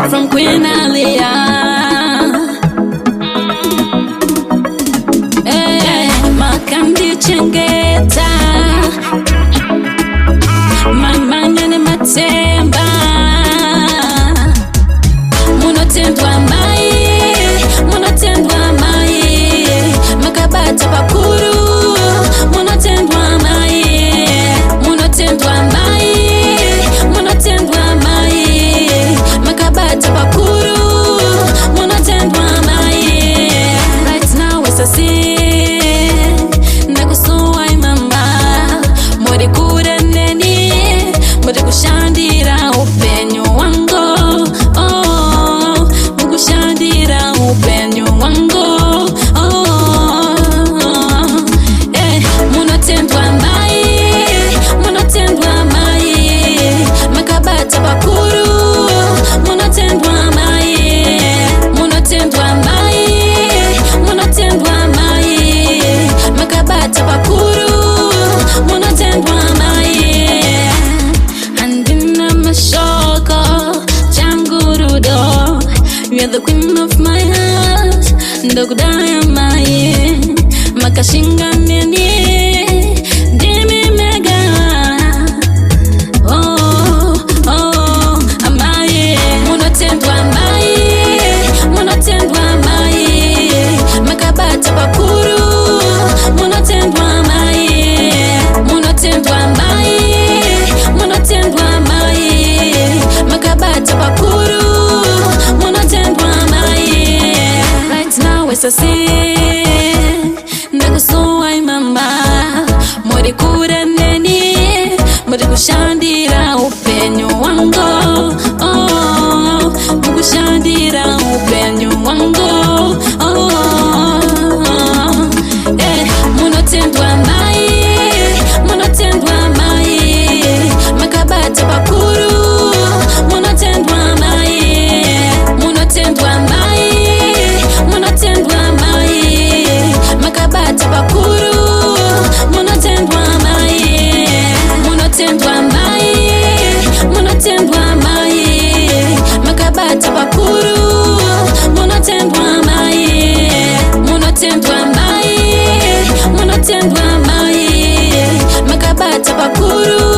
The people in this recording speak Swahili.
From Queen Alia. Makandi chengeta Mamanya ni matemba Munotendwa mai Makabata pakuru Munotendwa mai Makabata pakuru Munotendwa mai. Right now it's a sin Kushandira upenyo wango, oh, kushandira upenyo wango, oh, munotendwa mai, makabata bakuru, munotendwa mai, makabata bakuru, munotendwa mai. You're the queen of my heart, ndokudaya mai, makashinga nini, dimi mega, oh, amai, munotendwa mai, makabata bakuru, munotendwa mai, makabata bakuru. It's a sin, ndakusuwa mama, muri kure neni, muri kushandira upenyo wango, oh, kushandira upenyo wango, oh, munotendwa mai, makabata bakuru, munotendwa mai, makabata bakuru, munotendwa mai, makabata bakuru, munotendwa mai, makabata bakuru.